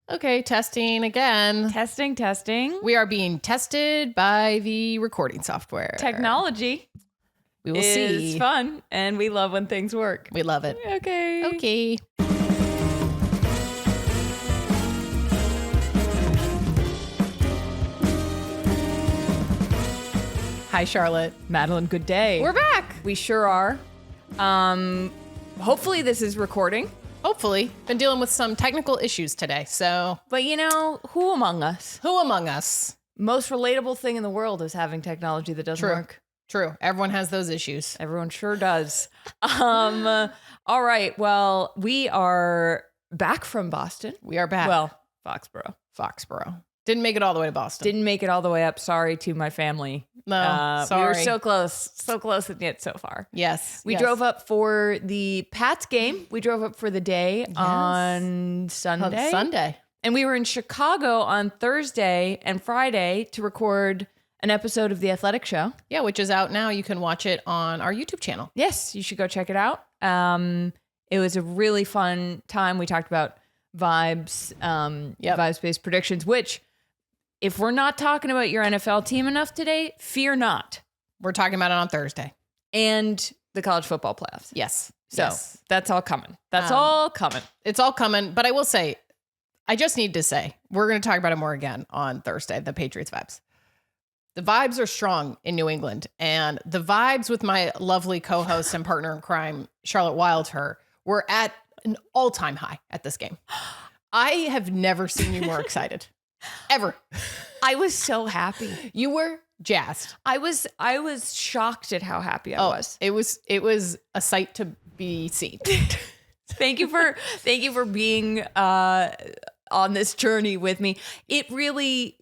Okay, testing again. Testing. We are being tested by the recording software. Technology. We will see. It's fun, and we love when things work. We love it. Okay. Hi, Charlotte. Madeline, good day. We're back. We sure are. Hopefully this is recording. Hopefully. Been dealing with some technical issues today, so. But who among us? Who among us? Most relatable thing in the world is having technology that doesn't work. True. Everyone has those issues. Everyone sure does. All right. Well, we are back from Boston. We are back. Well, Foxborough. Didn't make it all the way to Boston. Didn't make it all the way up. Sorry to my family. No, sorry. We were so close and yet so far. Yes. We drove up for the Pats game. We drove up for the day on Sunday. And we were in Chicago on Thursday and Friday to record an episode of The Athletic Show. Yeah, which is out now. You can watch it on our YouTube channel. Yes, you should go check it out. It was a really fun time. We talked about vibes, vibes-based predictions, which... if we're not talking about your NFL team enough today, fear not. We're talking about it on Thursday. And the college football playoffs. Yes. So that's all coming. That's all coming. It's all coming. But I will say, I just need to say, we're going to talk about it more again on Thursday, the Patriots vibes. The vibes are strong in New England. And the vibes with my lovely co-host and partner in crime, Charlotte Wildher, were at an all-time high at this game. I have never seen you more excited. Ever. I was so happy. You were jazzed. I was shocked at how happy I was. It was a sight to be seen. Thank you for being on this journey with me. It really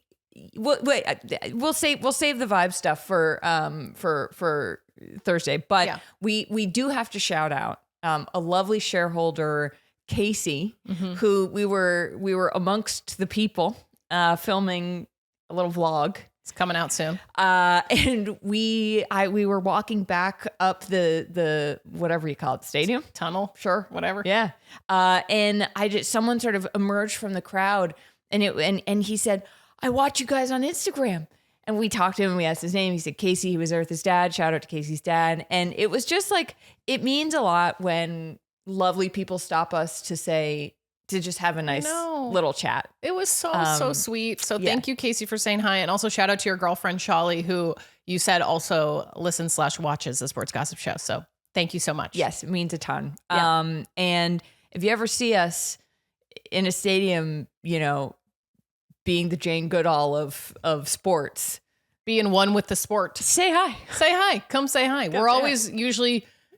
we'll save the vibe stuff for Thursday, but we do have to shout out a lovely shareholder, Casey, who we were amongst the people filming a little vlog. It's coming out soon. And we were walking back up the whatever you call it, stadium, tunnel, sure, whatever. Yeah. And someone sort of emerged from the crowd, and he said, "I watch you guys on Instagram." And we talked to him and we asked his name. He said Casey. He was there with his dad. Shout out to Casey's dad. And it was just like, it means a lot when lovely people stop us to just have a nice little chat. It was so sweet. So thank you, Casey, for saying hi. And also shout out to your girlfriend, Sholly, who you said also listens/watches the Sports Gossip Show. So thank you so much. Yes, it means a ton. Yeah. And if you ever see us in a stadium, being the Jane Goodall of sports. Being one with the sport. Say hi. Say hi. Come say hi. We're always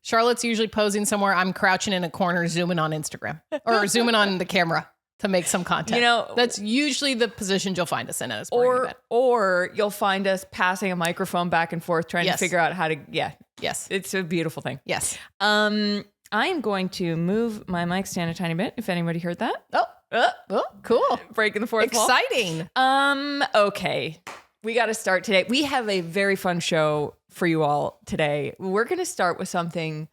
Charlotte's usually posing somewhere. I'm crouching in a corner, zooming on Instagram or zooming on the camera to make some content. That's usually the position you'll find us in at a sporting event. Or you'll find us passing a microphone back and forth, trying to figure out how to, Yes. It's a beautiful thing. Yes. I am going to move my mic stand a tiny bit, if anybody heard that. Oh, cool. Breaking the fourth wall. Exciting. Okay. We got to start today. We have a very fun show for you all today. We're going to start with something.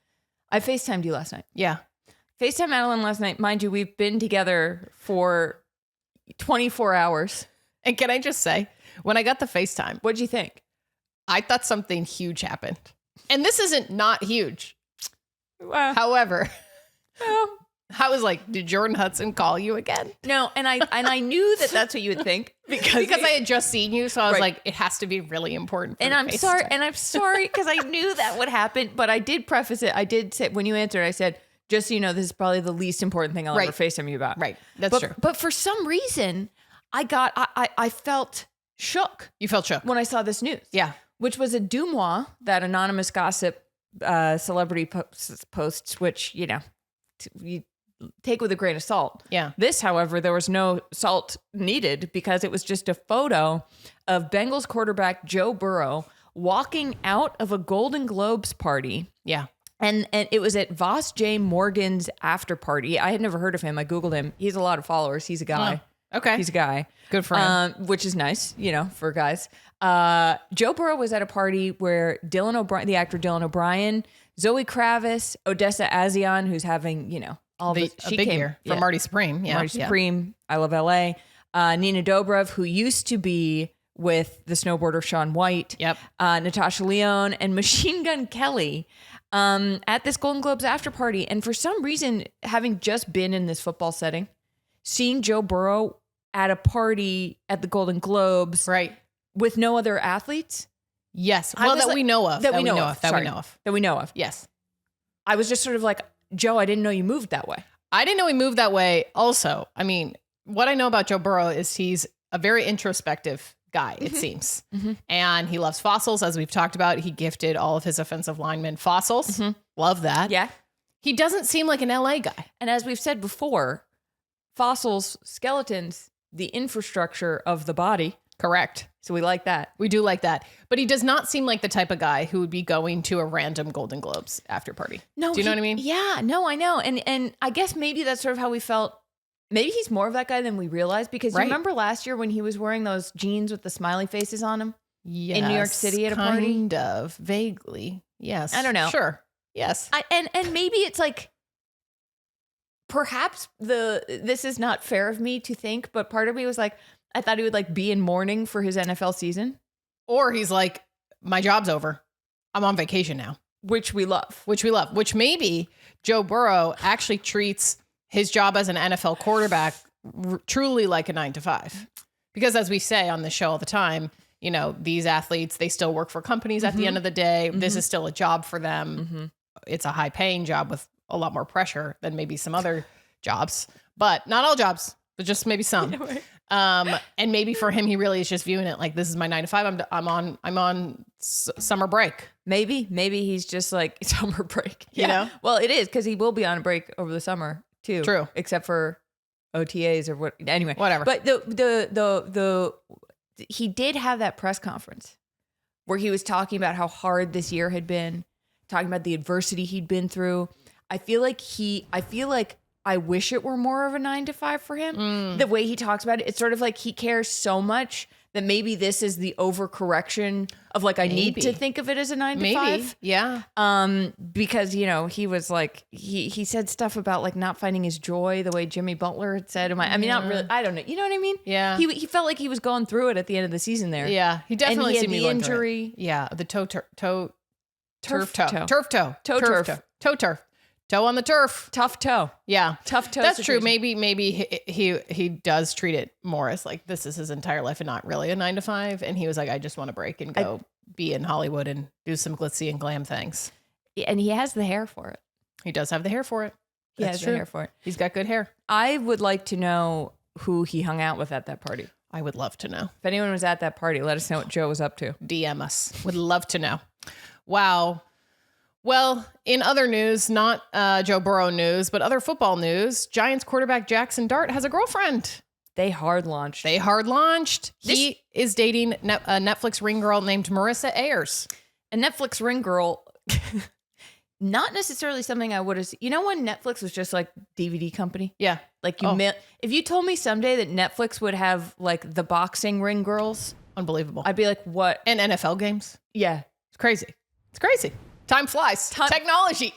I FaceTimed you last night. Yeah. FaceTime Madeline last night. Mind you, we've been together for 24 hours. And can I just say, when I got the FaceTime, what'd you think? I thought something huge happened. And this isn't not huge. Wow. However, I was like, did Jordan Hudson call you again? No, and I knew that's what you would think because I had just seen you, so I was like, it has to be really important. And I'm sorry because I knew that would happen, but I did preface it. I did say when you answered, I said, just so you know, this is probably the least important thing I'll ever FaceTime you about. Right, that's true. But for some reason, I felt shook. You felt shook when I saw this news. Yeah, which was a Dumois, that anonymous gossip celebrity posts, which you take with a grain of salt. Yeah. This, however, there was no salt needed because it was just a photo of Bengals quarterback Joe Burrow walking out of a Golden Globes party. Yeah. And it was at Voss J. Morgan's after party. I had never heard of him. I Googled him. He's a lot of followers. He's a guy. Oh, okay. He's a guy. Good for him. Which is nice, for guys. Joe Burrow was at a party where the actor Dylan O'Brien, Zoe Kravitz, Odessa Azion, who's having, A big year for Marty Supreme. Yeah. Marty Supreme. I love LA. Nina Dobrev, who used to be with the snowboarder Shaun White. Yep. Natasha Lyonne and Machine Gun Kelly at this Golden Globes after party. And for some reason, having just been in this football setting, seeing Joe Burrow at a party at the Golden Globes, right, with no other athletes. Yes. Well, that we know of. That we know of. Yes. I was just sort of like, Joe, I didn't know you moved that way. I didn't know he moved that way. Also, I mean, what I know about Joe Burrow is he's a very introspective guy, it seems. And he loves fossils, as we've talked about. He gifted all of his offensive linemen fossils. Love that. Yeah. He doesn't seem like an LA guy. And as we've said before, fossils, skeletons, the infrastructure of the body. Correct. So we like that. We do like that. But he does not seem like the type of guy who would be going to a random Golden Globes after party. No, do you know what I mean? Yeah, no, I know. And I guess maybe that's sort of how we felt. Maybe he's more of that guy than we realized, because you remember last year when he was wearing those jeans with the smiley faces on him? Yes, in New York City at a party? Kind of, vaguely. Yes. I don't know. Sure. Yes. And maybe it's like, perhaps this is not fair of me to think, but part of me was like, I thought he would like be in mourning for his NFL season. Or he's like, my job's over. I'm on vacation now. Which we love. Which maybe Joe Burrow actually treats his job as an NFL quarterback truly like a 9-to-5. Because as we say on the show all the time, you know, these athletes, they still work for companies at the end of the day. This is still a job for them. It's a high paying job with a lot more pressure than maybe some other jobs, but not all jobs, but just maybe some. And maybe for him, he really is just viewing it like, this is my 9-to-5. I'm on summer break. Maybe he's just like summer break. You know? Well, it is, because he will be on a break over the summer too. True. Except for OTAs or what. Anyway, whatever. But he did have that press conference where he was talking about how hard this year had been, talking about the adversity he'd been through. I feel like I wish it were more of a 9-to-5 for him. The way he talks about it, it's sort of like he cares so much that maybe this is the overcorrection of like, I need to think of it as a 9-to-5. Maybe. Yeah. Because, you know, he was like, he said stuff about like not finding his joy the way Jimmy Butler had said. I mean, not really. I don't know. You know what I mean? Yeah. He felt like he was going through it at the end of the season there. Yeah. He definitely seemed the injury. Yeah. The turf toe. Toe on the turf. Tough toe. Yeah. Tough toe. That's true. Maybe he does treat it more as like, this is his entire life and not really a 9-to-5. And he was like, I just want to break and go be in Hollywood and do some glitzy and glam things. And he has the hair for it. He does have the hair for it. He has the hair for it. He's got good hair. I would like to know who he hung out with at that party. I would love to know. If anyone was at that party, let us know what Joe was up to. DM us. Would love to know. Wow. Well, in other news, not Joe Burrow news, but other football news, Giants quarterback Jaxson Dart has a girlfriend. They hard launched. He is dating a Netflix ring girl named Marissa Ayers. A Netflix ring girl, not necessarily something I would have. You know when Netflix was just like DVD company? Yeah. Like if you told me someday that Netflix would have like the boxing ring girls, unbelievable. I'd be like, what? And NFL games. Yeah. It's crazy. Time flies. Technology.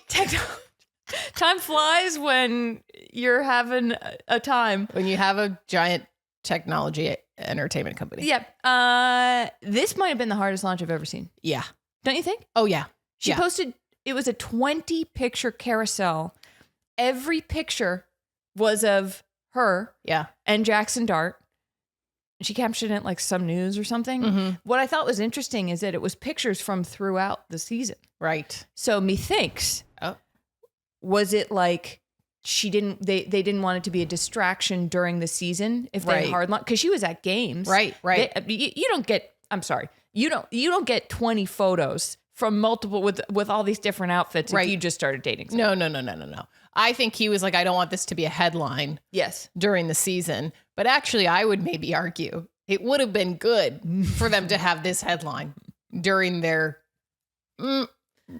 Time flies when you're having a time. When you have a giant technology entertainment company. Yeah. This might have been the hardest launch I've ever seen. Yeah. Don't you think? Oh, yeah. She posted, it was a 20-picture carousel. Every picture was of her and Jaxson Dart. She captioned it like some news or something. What I thought was interesting is that it was pictures from throughout the season. Right. So methinks, was it like they didn't want it to be a distraction during the season if they hard launch? Because she was at games. Right. You don't get, I'm sorry, you don't get 20 photos from multiple with all these different outfits if you just started dating someone. No. I think he was like, I don't want this to be a headline. Yes. During the season. But actually, I would maybe argue it would have been good for them to have this headline during their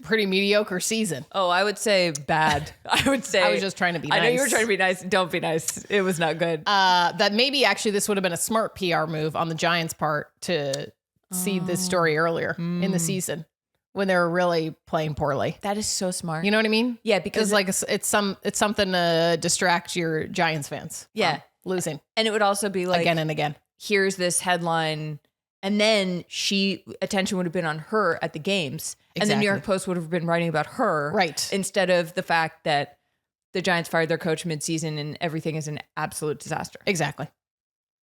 pretty mediocre season. Oh, I would say bad. I was just trying to be nice. I know you were trying to be nice. Don't be nice. It was not good. That maybe actually this would have been a smart PR move on the Giants' part to see this story earlier in the season. when they're really playing poorly. That is so smart. You know what I mean? Yeah, because it's something to distract your Giants fans. Yeah. From losing. And it would also be like, again and again. Here's this headline. And then attention would have been on her at the games. Exactly. And the New York Post would have been writing about her. Right. Instead of the fact that the Giants fired their coach midseason and everything is an absolute disaster. Exactly.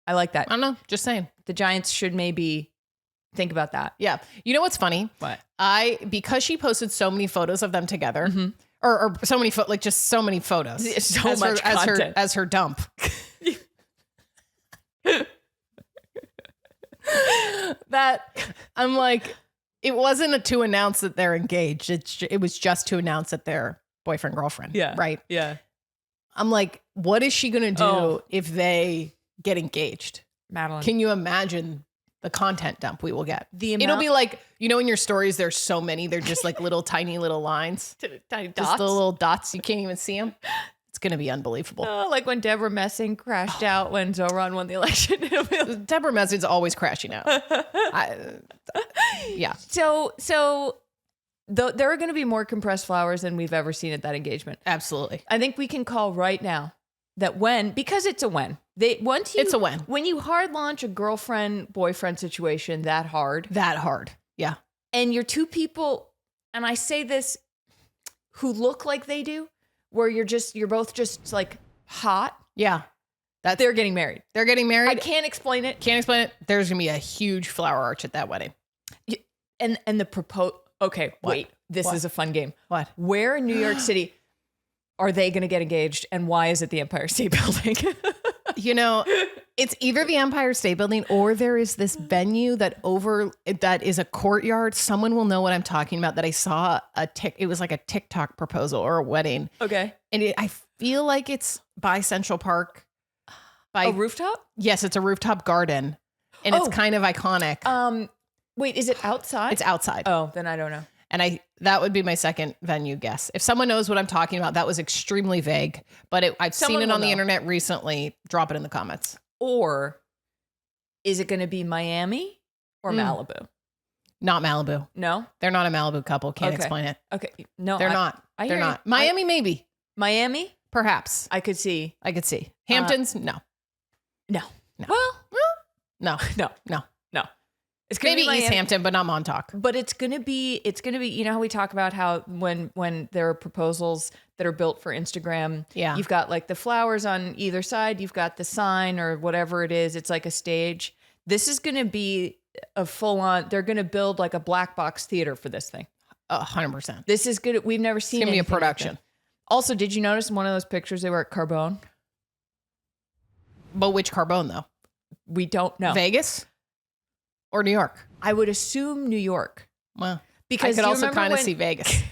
I like that. I don't know. Just saying. The Giants should maybe think about that. Yeah. You know what's funny? What? Because she posted so many photos of them together, or so many just so many photos, so much content as her dump. That I'm like, it wasn't to announce that they're engaged. It was just to announce that they're boyfriend girlfriend. Yeah. Right. Yeah. I'm like, what is she gonna do if they get engaged? Madeline, can you imagine the content dump we will get? It'll be like, in your stories, there's so many. They're just like little tiny little lines, tiny just the little dots. You can't even see them. It's going to be unbelievable. Like when Deborah Messing crashed out when Zoran won the election. Deborah Messing's always crashing out. Yeah. So there are going to be more compressed flowers than we've ever seen at that engagement. Absolutely. I think we can call right now that because it's a when. It's a when. When you hard launch a girlfriend-boyfriend situation that hard. Yeah. And you're two people, and I say this, who look like they do, where you're both just like hot. Yeah. They're getting married. I can't explain it. There's going to be a huge flower arch at that wedding. And the okay, what? Wait, this is a fun game. What? Where in New York City are they going to get engaged, and why is it the Empire State Building? It's either the Empire State Building or there is this venue that is a courtyard. Someone will know what I'm talking about, that I saw it was like a TikTok proposal or a wedding. Okay. And I feel like it's by Central Park. A rooftop? Yes, it's a rooftop garden. And it's kind of iconic. Wait, is it outside? It's outside. Oh, then I don't know. And that would be my second venue guess. If someone knows what I'm talking about, that was extremely vague, but I've seen it on the internet recently. Drop it in the comments. Or is it going to be Miami or Malibu? Not Malibu. No? They're not a Malibu couple. Can't explain it. Okay. No, they're not. They're not. Miami, maybe. Miami? Perhaps. I could see. Hamptons? No. No. Well, no. It's gonna maybe be East Hampton, but not Montauk. But it's gonna be, you know how we talk about how when there are proposals that are built for Instagram, you've got like the flowers on either side, you've got the sign or whatever it is, it's like a stage. This is gonna be a full on, they're gonna build like a black box theater for this thing. 100%. This is good. We've never seen it. It's gonna be a production. Like also, did you notice in one of those pictures they were at Carbone? But which Carbone though? We don't know. Vegas? Or New York? I would assume New York. Well, because I could also kind of see Vegas.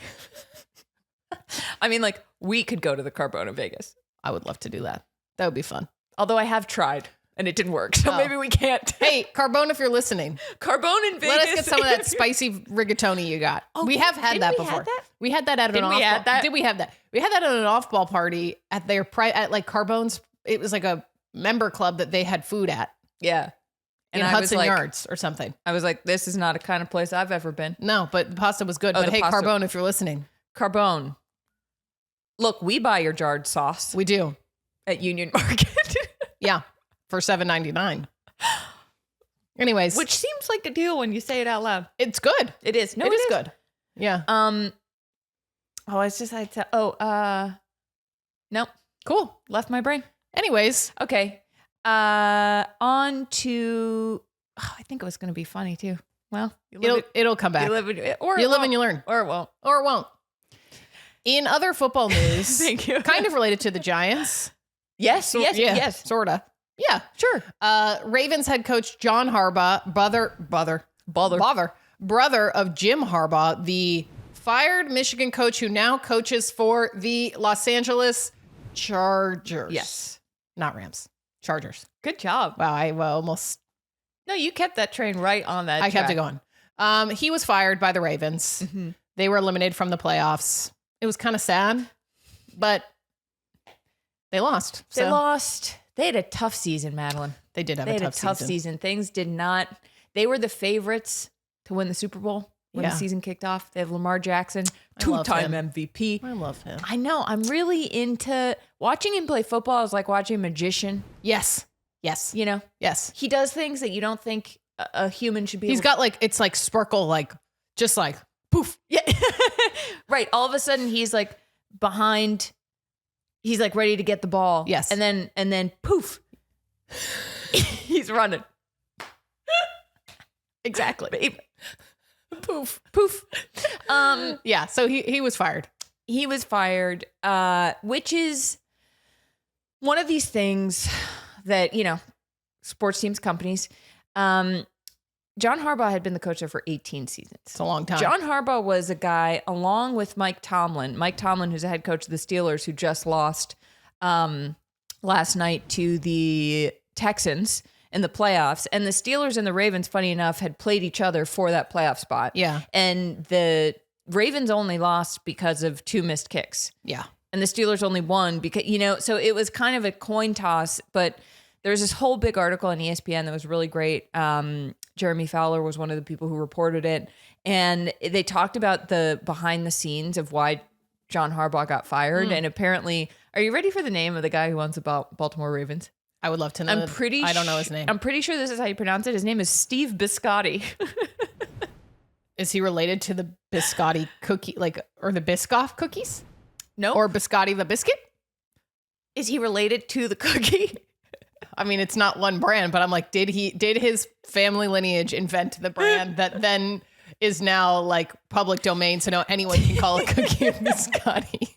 I mean, like, we could go to the Carbone in Vegas. I would love to do that. That would be fun. Although I have tried and it didn't work. So maybe we can't. Hey, Carbone, if you're listening. Carbone in Vegas. Let us get some of that spicy rigatoni you got. Oh, we have had that before. We had that at an off-ball. Did we have that? We had that at an off-ball party at like Carbone's. It was like a member club that they had food at. Yeah. In Hudson Yards or something. I was like, this is not a kind of place I've ever been. No, but the pasta was good. But hey, Carbone, if you're listening. Carbone. Look, we buy your jarred sauce. We do. At Union Market. Yeah. For $7.99. Anyways. Which seems like a deal when you say it out loud. It's good. It is. No, it is good. Yeah. Nope. Cool. Left my brain. Anyways. Okay. On to, I think it was going to be funny too. Well, it'll come back. You live and you learn. Or it won't. Or it won't. In other football news, thank you. Kind of related to the Giants. Yes. Sorta. Yeah, sure. Ravens head coach John Harbaugh, brother of Jim Harbaugh, the fired Michigan coach who now coaches for the Los Angeles Chargers. Yes. Not Rams. Chargers. Good job. Wow, I almost... No, you kept that train right on that I kept it going. He was fired by the Ravens. Mm-hmm. They were eliminated from the playoffs. It was kind of sad, but they lost. They lost. They had a tough season, Madeline. They did have a tough season. Things did not... They were the favorites to win the Super Bowl. when the season kicked off. They have Lamar Jackson, two-time MVP. I love him. I know. I'm really into watching him play football. Is like watching a magician. Yes. You know? Yes. He does things that you don't think a human should be. He's got like, it's like sparkle, like just like poof. Yeah. Right. All of a sudden he's like behind. He's like ready to get the ball. Yes. And then poof. He's running. Exactly. Poof. Yeah. So he was fired. He was fired, which is one of these things that, you know, sports teams, companies. John Harbaugh had been the coach there for 18 seasons. It's a long time. John Harbaugh was a guy, along with Mike Tomlin. Mike Tomlin, who's the head coach of the Steelers, who just lost last night to the Texans in the playoffs. And the Steelers and the Ravens, funny enough, had played each other for that playoff spot. Yeah. And the Ravens only lost because of 2 missed kicks. Yeah. And the Steelers only won because, you know, so it was kind of a coin toss. But there's this whole big article on ESPN that was really great. Jeremy Fowler was one of the people who reported it. And they talked about the behind the scenes of why John Harbaugh got fired. And apparently, are you ready for the name of the guy who owns the Baltimore Ravens? I would love to know. I don't know his name. I'm pretty sure this is how you pronounce it. His name is Steve Biscotti. Is he related to the Biscotti cookie, like, or the Biscoff cookies? No. Or Biscotti the biscuit? Is he related to the cookie? I mean, it's not one brand, but I'm like, did his family lineage invent the brand that then is now like public domain, so now anyone can call a cookie a biscotti?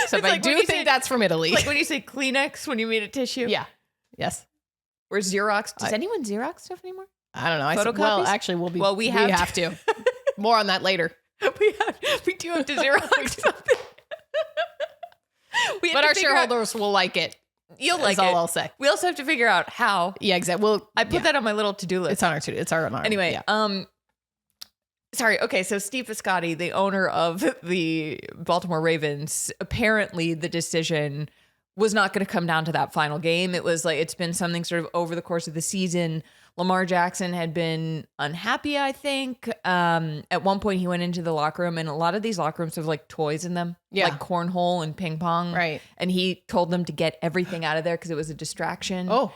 So I do think that's from Italy. Like when you say Kleenex when you mean a tissue. Yeah. Yes. Or Xerox. Does anyone Xerox stuff anymore? I don't know. Photocopies? Actually, we have to. More on that later. we do have to Xerox something. But our shareholders will like it. You'll like it. That's all I'll say. We also have to figure out how. Yeah, exactly. I put that on my little to-do list. It's on our to-do. It's on our. Anyway, sorry. Okay, so Steve Biscotti, the owner of the Baltimore Ravens, apparently the decision was not going to come down to that final game. It was like, it's been something sort of over the course of the season. Lamar Jackson had been unhappy, I think. At one point, he went into the locker room, and a lot of these locker rooms have like toys in them, like cornhole and ping pong. Right. And he told them to get everything out of there because it was a distraction. Oh.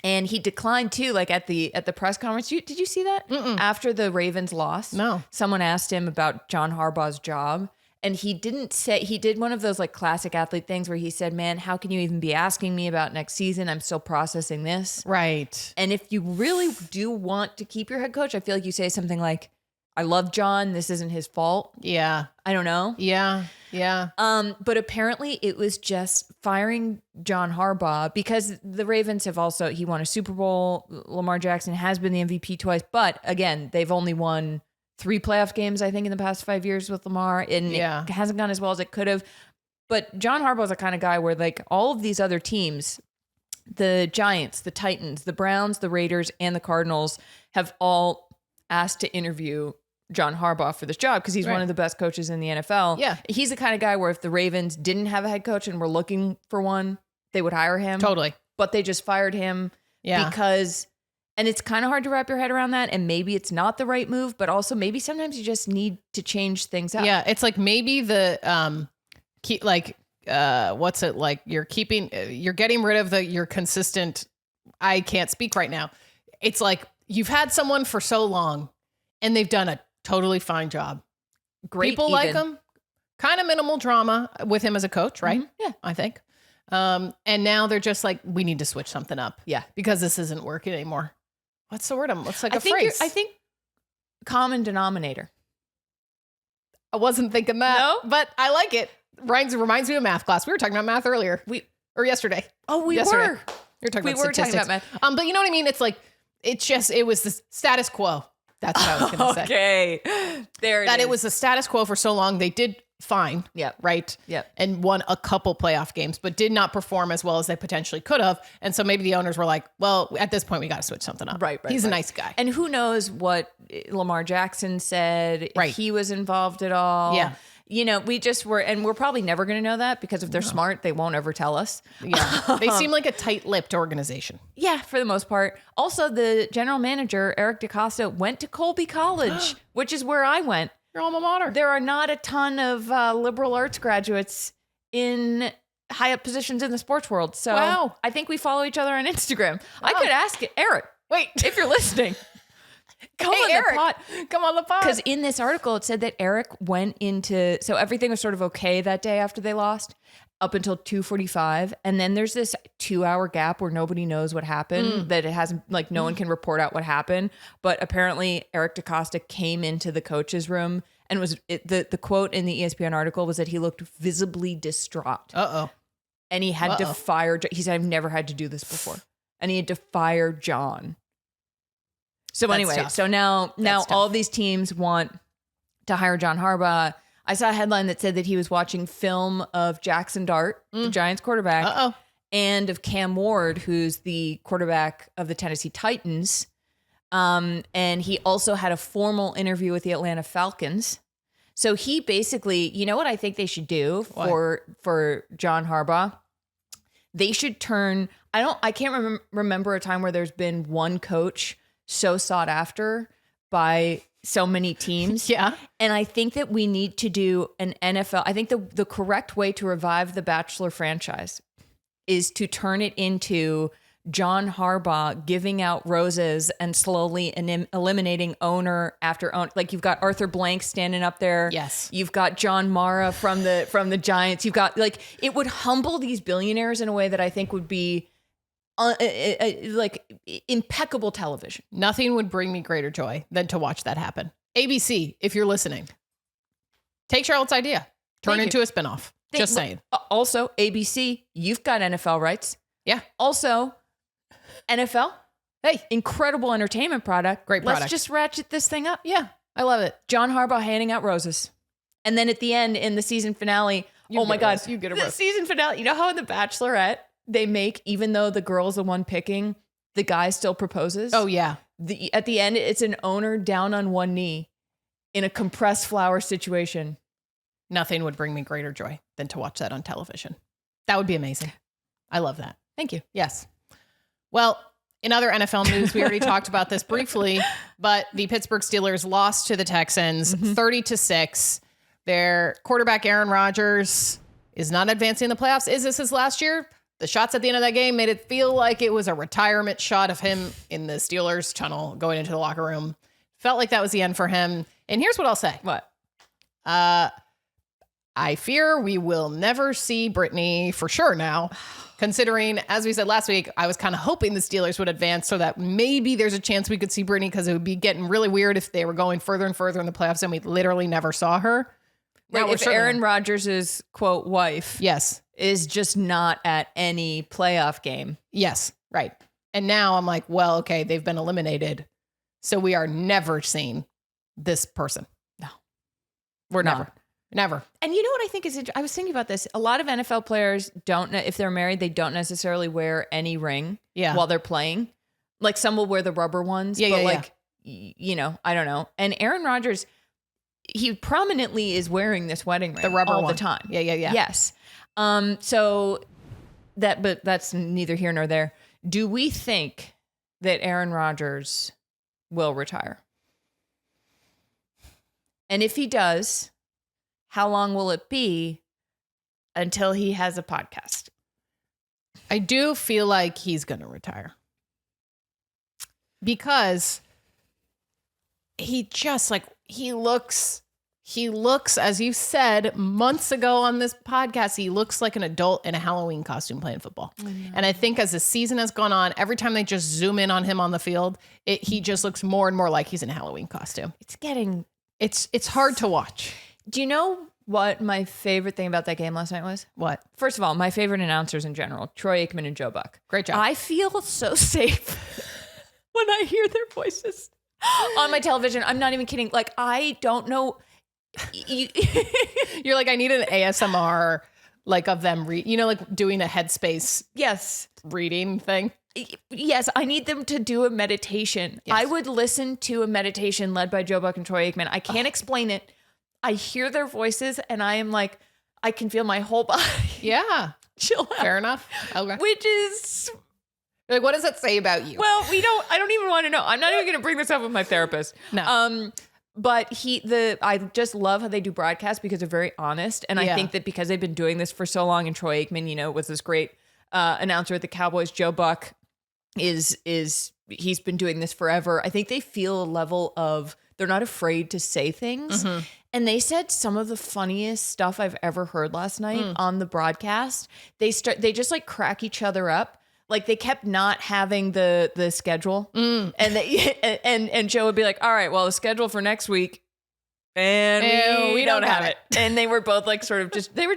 And he declined too, like at the press conference. Did you see that? After the Ravens lost? No. Someone asked him about John Harbaugh's job. And he didn't say, he did one of those like classic athlete things where he said, man, how can you even be asking me about next season? I'm still processing this. Right. And if you really do want to keep your head coach, I feel like you say something like, I love John. This isn't his fault. Yeah. I don't know. Yeah. Yeah. But apparently it was just firing John Harbaugh because the Ravens have also, he won a Super Bowl. Lamar Jackson has been the MVP twice, but again, they've only won 3 playoff games, I think, in the past 5 years with Lamar, and it hasn't gone as well as it could have. But John Harbaugh is the kind of guy where, like, all of these other teams, the Giants, the Titans, the Browns, the Raiders, and the Cardinals have all asked to interview John Harbaugh for this job because he's one of the best coaches in the NFL. Yeah. He's the kind of guy where if the Ravens didn't have a head coach and were looking for one, they would hire him. Totally. But they just fired him because... And it's kind of hard to wrap your head around that. And maybe it's not the right move, but also maybe sometimes you just need to change things up. Yeah. It's like maybe the, what's it like? You're getting rid of your consistent, I can't speak right now. It's like you've had someone for so long and they've done a totally fine job. Great. People like him, kind of minimal drama with him as a coach, right? Mm-hmm. Yeah. I think. And now they're just like, we need to switch something up. Yeah. Because this isn't working anymore. What's the word? It's like a phrase. I think common denominator. I wasn't thinking that, no? But I like it. Reminds me of math class. We were talking about math earlier. Or yesterday. Oh, we yesterday. were. We were talking about math. But you know what I mean? It's like, it was the status quo. That's what I was going to say. Okay. There it is. That it was the status quo for so long. They did fine. Yeah. Right. Yeah. And won a couple playoff games, but did not perform as well as they potentially could have. And so maybe the owners were like, well, at this point, we got to switch something up. Right. He's a nice guy. And who knows what Lamar Jackson said, if he was involved at all. Yeah. You know, we just were, and we're probably never going to know that because if they're smart, they won't ever tell us. Yeah. They seem like a tight-lipped organization. Yeah, for the most part. Also, the general manager, Eric DaCosta, went to Colby College, which is where I went. Your alma mater. There are not a ton of liberal arts graduates in high up positions in the sports world. So Wow. I think we follow each other on Instagram. I could ask Eric. Wait. If you're listening. Come Hey, on Eric, the pod. come on the pod. Because in this article, it said that Eric went into, so everything was sort of okay that day after they lost up until 2:45. And then there's this 2-hour gap where nobody knows what happened, that it hasn't, like no one can report out what happened. But apparently Eric DaCosta came into the coach's room and the quote in the ESPN article was that he looked visibly distraught. Uh-oh. And he had to fire, he said, I've never had to do this before. And he had to fire John. So That's anyway, tough. so now all of these teams want to hire John Harbaugh. I saw a headline that said that he was watching film of Jaxson Dart, the Giants quarterback, and of Cam Ward, who's the quarterback of the Tennessee Titans. And he also had a formal interview with the Atlanta Falcons. So he basically, you know what I think they should do for John Harbaugh? They should turn, I can't remember a time where there's been one coach so sought after by so many teams. Yeah. And I think that we need to do an NFL. I think the correct way to revive the Bachelor franchise is to turn it into John Harbaugh giving out roses and slowly eliminating owner after owner. Like you've got Arthur Blank standing up there. Yes. You've got John Mara from the Giants. You've got like, it would humble these billionaires in a way that I think would be like impeccable television. Nothing would bring me greater joy than to watch that happen. ABC, if you're listening, take Charlotte's idea, turn into a spinoff. Just saying. Also, ABC, you've got NFL rights. Yeah. Also, NFL, hey, incredible entertainment product. Great product. Let's just ratchet this thing up. Yeah, I love it. John Harbaugh handing out roses. And then at the end, in the season finale, You get a rose. the season finale, you know how in The Bachelorette, they make, even though the girl's the one picking, the guy still proposes? Oh, yeah. At the end, it's an owner down on one knee in a compressed flower situation. Nothing would bring me greater joy than to watch that on television. That would be amazing. I love that. Thank you. Yes. Well, in other NFL news, we already talked about this briefly, but the Pittsburgh Steelers lost to the Texans 30-6. Their quarterback, Aaron Rodgers, is not advancing in the playoffs. Is this his last year? The shots at the end of that game made it feel like it was a retirement shot of him in the Steelers tunnel going into the locker room. Felt like that was the end for him. And here's what I'll say. What? I fear we will never see Brittany for sure now, considering, as we said last week, I was kind of hoping the Steelers would advance so that maybe there's a chance we could see Brittany because it would be getting really weird if they were going further and further in the playoffs and we literally never saw her. Right, if Aaron Rodgers' quote wife yes, is just not at any playoff game. Yes, right. And now I'm like, well, okay, they've been eliminated. So we are never seeing this person. No. We're never. And you know what I think is I was thinking about this. A lot of NFL players don't know, if they're married, they don't necessarily wear any ring while they're playing. Like some will wear the rubber ones. You know, I don't know. And Aaron Rodgers, he prominently is wearing this wedding ring the rubber all one. the time. Yeah. Yes. So but that's neither here nor there. Do we think that Aaron Rodgers will retire? And if he does, how long will it be until he has a podcast? I do feel like he's going to retire because he just he looks, as you said months ago on this podcast, he looks like an adult in a Halloween costume playing football. And I think as the season has gone on, every time they just zoom in on him on the field, he just looks more and more like he's in a Halloween costume. It's hard to watch. Do you know what my favorite thing about that game last night was? What? First of all, my favorite announcers in general, Troy Aikman and Joe Buck. Great job. I feel so safe when I hear their voices on my television. I'm not even kidding. Like, I don't know. You're like, I need an ASMR, of them doing a Headspace reading thing. Yes, I need them to do a meditation. Yes. I would listen to a meditation led by Joe Buck and Troy Aikman. I can't explain it. I hear their voices and I am like, I can feel my whole body. Yeah. Chill out. Fair enough. Okay. Which is, like, what does that say about you? well, I don't even want to know. I'm not even going to bring this up with my therapist. No. But I just love how they do broadcasts because they're very honest. And I think that because they've been doing this for so long, and Troy Aikman, was this great announcer at the Cowboys, Joe Buck he's been doing this forever. I think they feel a level of, they're not afraid to say things. Mm-hmm. And they said some of the funniest stuff I've ever heard last night on the broadcast. They just like crack each other up. Like they kept not having the schedule, and and Joe would be like, "All right, well, the schedule for next week, and we don't have it." And they were both like, sort of just they were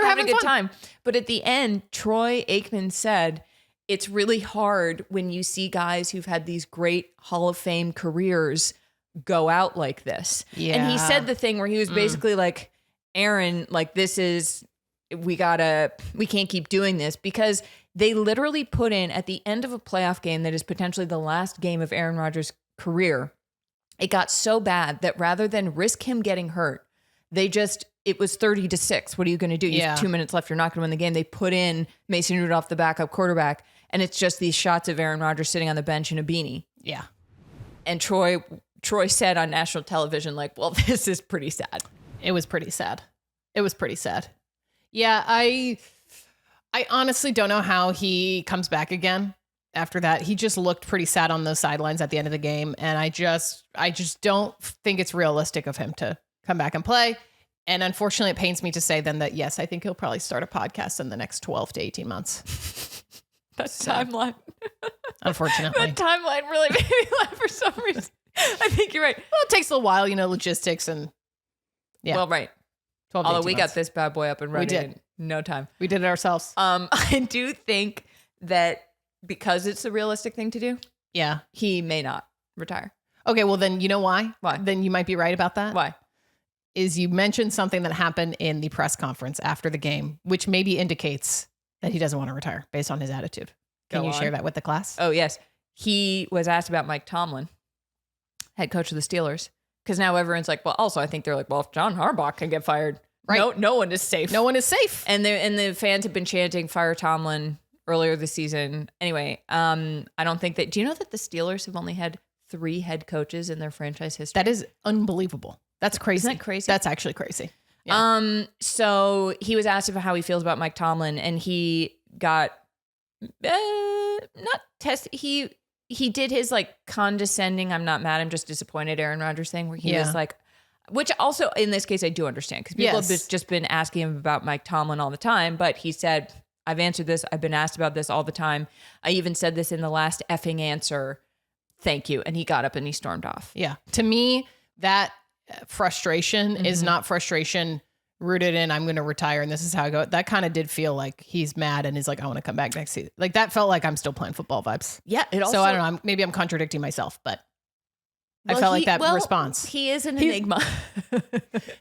having a good time. But at the end, Troy Aikman said, "It's really hard when you see guys who've had these great Hall of Fame careers go out like this." Yeah. And he said the thing where he was basically like, "Aaron, like we can't keep doing this," because they literally put in at the end of a playoff game that is potentially the last game of Aaron Rodgers' career. It got so bad that rather than risk him getting hurt, it was 30-6. What are you going to do? You have 2 minutes left. You're not going to win the game. They put in Mason Rudolph, the backup quarterback, and it's just these shots of Aaron Rodgers sitting on the bench in a beanie. Yeah. And Troy said on national television, like, well, this is pretty sad. It was pretty sad. Yeah, I honestly don't know how he comes back again after that. He just looked pretty sad on those sidelines at the end of the game. And I just don't think it's realistic of him to come back and play. And unfortunately, it pains me to say then that, yes, I think he'll probably start a podcast in the next 12 to 18 months. Timeline. Unfortunately. That timeline really made me laugh for some reason. I think you're right. Well, it takes a while, logistics and yeah. Well, right. Although we got this bad boy up and running in no time. We did it ourselves. I do think that because it's the realistic thing to do, he may not retire. Okay, well then you know why? Why? Then you might be right about that. Why? Is you mentioned something that happened in the press conference after the game, which maybe indicates that he doesn't want to retire based on his attitude. Can you share that with the class? Oh, yes. He was asked about Mike Tomlin, head coach of the Steelers. Because now everyone's like, well, also I think they're like, well, if John Harbaugh can get fired, right? No one is safe. No one is safe. And the fans have been chanting "Fire Tomlin" earlier this season. Anyway, I don't think that. Do you know that the Steelers have only had 3 head coaches in their franchise history? That is unbelievable. That's crazy. Isn't that crazy? That's actually crazy. Yeah. So he was asked about how he feels about Mike Tomlin, and he got not tested. He did his like condescending, "I'm not mad, I'm just disappointed" Aaron Rodgers thing, where he was like, which also in this case I do understand because people have just been asking him about Mike Tomlin all the time. But he said, "I've answered this. I've been asked about this all the time. I even said this in the last effing answer. Thank you." And he got up and he stormed off. Yeah. To me, that frustration is not frustration rooted in "I'm going to retire and this is how I go." That kind of did feel like he's mad and he's like, "I want to come back next season." Like that felt like I'm still playing football vibes. Yeah. So I don't know. Maybe I'm contradicting myself, but I felt like that response. He is an enigma.